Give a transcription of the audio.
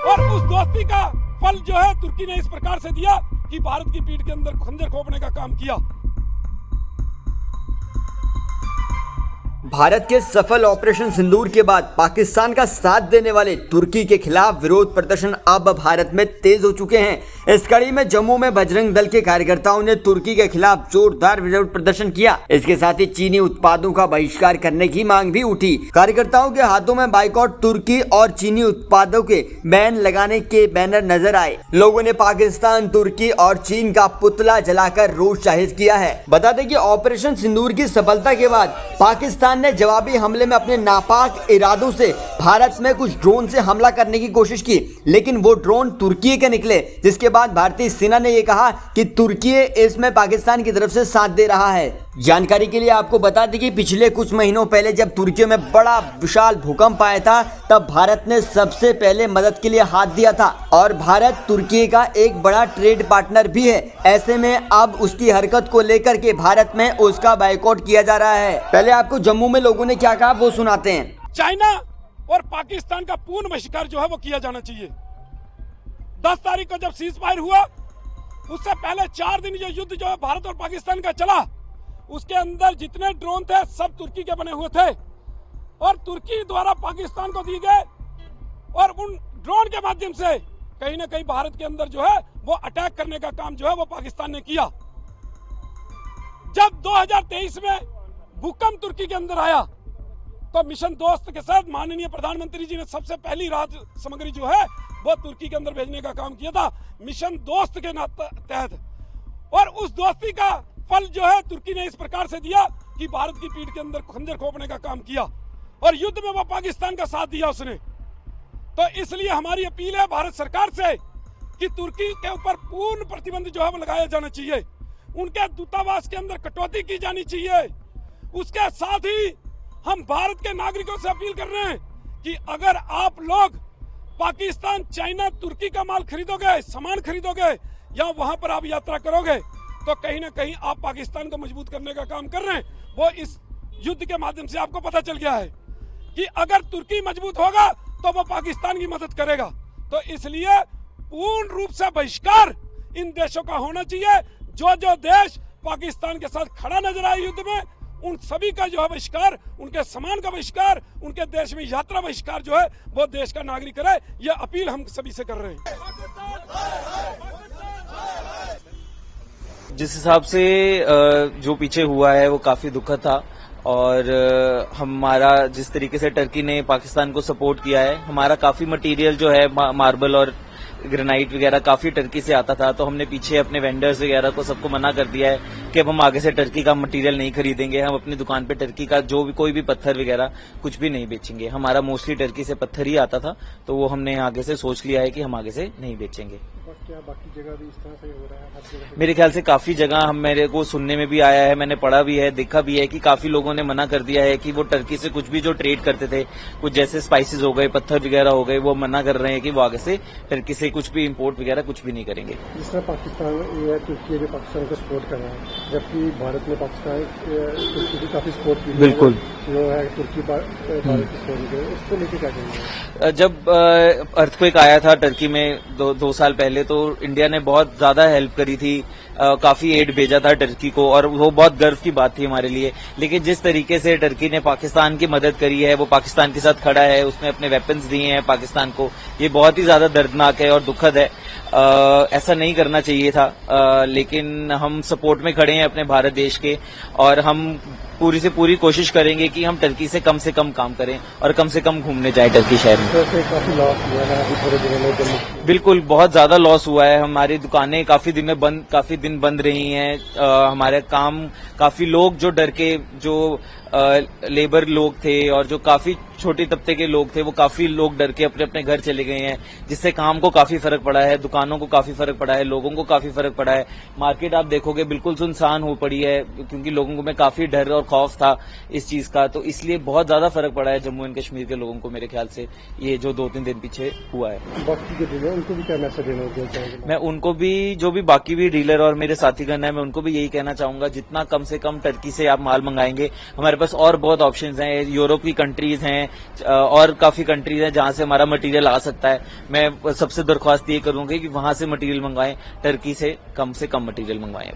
और उस दोस्ती का फल जो है तुर्की ने इस प्रकार से दिया कि भारत की पीठ के अंदर खंजर खोपने का काम किया। भारत के सफल ऑपरेशन सिंदूर के बाद पाकिस्तान का साथ देने वाले तुर्की के खिलाफ विरोध प्रदर्शन अब भारत में तेज हो चुके हैं। इस कड़ी में जम्मू में बजरंग दल के कार्यकर्ताओं ने तुर्की के खिलाफ जोरदार विरोध प्रदर्शन किया। इसके साथ ही चीनी उत्पादों का बहिष्कार करने की मांग भी उठी। कार्यकर्ताओं के हाथों में बाइकॉट तुर्की और चीनी उत्पादों के बैन लगाने के बैनर नजर आए। लोगों ने पाकिस्तान, तुर्की और चीन का पुतला जलाकर रोष जाहिर किया है। बता दें कि ऑपरेशन सिंदूर की सफलता के बाद पाकिस्तान ने जवाबी हमले में अपने नापाक इरादों से भारत में कुछ ड्रोन से हमला करने की कोशिश की, लेकिन वो ड्रोन तुर्की के निकले, जिसके बाद भारतीय सेना ने यह कहा कि तुर्की इसमें पाकिस्तान की तरफ से साथ दे रहा है। जानकारी के लिए आपको बता दें कि पिछले कुछ महीनों पहले जब तुर्की में बड़ा विशाल भूकंप आया था, तब भारत ने सबसे पहले मदद के लिए हाथ दिया था और भारत तुर्की का एक बड़ा ट्रेड पार्टनर भी है। ऐसे में अब उसकी हरकत को लेकर के भारत में उसका बाइकआउट किया जा रहा है। पहले आपको जम्मू में लोगों ने क्या कहा वो सुनाते हैं। चाइना और पाकिस्तान का पूर्ण बहिष्कार जो है वो किया जाना चाहिए। 10 तारीख को जब सीज फायर हुआ, उससे पहले 4 दिन ये युद्ध जो है भारत और पाकिस्तान का चला, उसके अंदर जितने ड्रोन थे सब तुर्की के बने हुए थे और तुर्की द्वारा पाकिस्तान को दिए गए और उन ड्रोन के माध्यम से कहीं ना कहीं भारत के अंदर जो है वो अटैक करने का काम जो है वो पाकिस्तान ने किया। जब 2023 में भूकंप तुर्की के अंदर आया तो मिशन दोस्त के साथ माननीय प्रधानमंत्री जी ने सबसे पहली राहत सामग्री जो है वो तुर्की के अंदर भेजने का काम किया था मिशन दोस्त के तहत। और उस दोस्ती का फल जो है तुर्की ने इस प्रकार से दिया कि भारत की पीठ के अंदर खंजर खोपने का काम किया और युद्ध में वो पाकिस्तान का साथ दिया उसने। तो इसलिए हमारी अपील है भारत सरकार से कि तुर्की के ऊपर पूर्ण प्रतिबंध जो है वो लगाया जाना चाहिए, उनके दूतावास के अंदर कटौती की जानी चाहिए। उसके साथ ही हम भारत के नागरिकों से अपील कर रहे हैं कि अगर आप लोग पाकिस्तान, चाइना, तुर्की का माल खरीदोगे, सामान खरीदोगे या वहां पर आप यात्रा करोगे तो कहीं ना कहीं आप पाकिस्तान को मजबूत करने का काम कर रहे हैं। वो इस युद्ध के माध्यम से आपको पता चल गया है कि अगर तुर्की मजबूत होगा तो वो पाकिस्तान की मदद करेगा। तो इसलिए पूर्ण रूप से बहिष्कार इन देशों का होना चाहिए। जो जो देश पाकिस्तान के साथ खड़ा नजर आए युद्ध में, उन सभी का जो है बहिष्कार, उनके सामान का बहिष्कार, उनके देश में यात्रा बहिष्कार जो है वो देश का नागरिक करे। यह अपील हम सभी से कर रहे हैं। जिस हिसाब से जो पीछे हुआ है वो काफी दुखद था और हमारा जिस तरीके से टर्की ने पाकिस्तान को सपोर्ट किया है, हमारा काफी मटेरियल जो है मार्बल और ग्रेनाइट वगैरह काफी टर्की से आता था, तो हमने पीछे अपने वेंडर्स वगैरह को सबको मना कर दिया है कि अब हम आगे से टर्की का मटेरियल नहीं खरीदेंगे। हम अपनी दुकान पे टर्की का जो भी कोई भी पत्थर वगैरह कुछ भी नहीं बेचेंगे। हमारा मोस्टली टर्की से पत्थर ही आता था, तो वो हमने आगे से सोच लिया है कि हम आगे से नहीं बेचेंगे। क्या बाकी जगह भी इस तरह से हो रहा है? हर जगह मेरे ख्याल से काफी जगह हम मेरे को सुनने में भी आया है, मैंने पढ़ा भी है, देखा भी है कि काफी लोगों ने मना कर दिया है कि वो टर्की से कुछ भी जो ट्रेड करते थे, कुछ जैसे स्पाइसेस हो गए, पत्थर वगैरह हो गए, वो मना कर रहे हैं कि वो आगे से टर्की से कुछ भी इंपोर्ट वगैरह कुछ भी नहीं करेंगे। जिस तरह पाकिस्तान या तुर्की ने पाकिस्तान को सपोर्ट कर रहा है, जबकि भारत ने पाकिस्तान तुर्की की काफी सपोर्ट की। बिल्कुल जो है तुर्की भारत की सपोर्ट की, उसको लेकर क्या कहेंगे? जब अर्थक्वेक आया था टर्की में 2 साल पहले, तो इंडिया ने बहुत ज्यादा हेल्प करी थी, काफी एड भेजा था टर्की को और वो बहुत गर्व की बात थी हमारे लिए। लेकिन जिस तरीके से टर्की ने पाकिस्तान की मदद करी है, वो पाकिस्तान के साथ खड़ा है, उसने अपने वेपन्स दिए हैं पाकिस्तान को, ये बहुत ही ज्यादा दर्दनाक है और दुखद है। ऐसा नहीं करना चाहिए था, लेकिन हम सपोर्ट में खड़े हैं अपने भारत देश के और हम पूरी से पूरी कोशिश करेंगे कि हम टर्की से कम काम करें और कम से कम घूमने जाए टर्की शहर में। काफी लॉस हुआ है अभी थोड़े दिनों में। बिल्कुल बहुत ज्यादा लॉस हुआ है। हमारी दुकानें काफी दिन बंद रही हैं। हमारे काम काफी लोग जो डर के जो लेबर लोग थे और जो काफी छोटे तबके के लोग थे, वो काफी लोग डर के अपने अपने घर चले गए हैं, जिससे काम को काफी फर्क पड़ा है, दुकानों को काफी फर्क पड़ा है, लोगों को काफी फर्क पड़ा है। मार्केट आप देखोगे बिल्कुल सुनसान हो पड़ी है, क्योंकि लोगों में काफी डर और खौफ था इस चीज का, तो इसलिए बहुत ज्यादा फर्क पड़ा है जम्मू एंड कश्मीर के लोगों को मेरे ख्याल से, ये जो 2-3 दिन पीछे हुआ है। बाकी के डीलर उनको भी क्या मैसेज देना चाहेंगे? मैं उनको भी, जो भी बाकी भी डीलर और मेरे साथीगण है, मैं उनको भी यही कहना चाहूंगा, जितना कम से कम टर्की से आप माल मंगाएंगे, हमारे पास और बहुत ऑप्शंस हैं, यूरोप की कंट्रीज हैं और काफी कंट्रीज हैं जहां से हमारा मटेरियल आ सकता है। मैं सबसे दरख्वास्त ये करूंगा कि वहां से मटेरियल मंगवाएं, टर्की से कम मटेरियल मंगवाएं।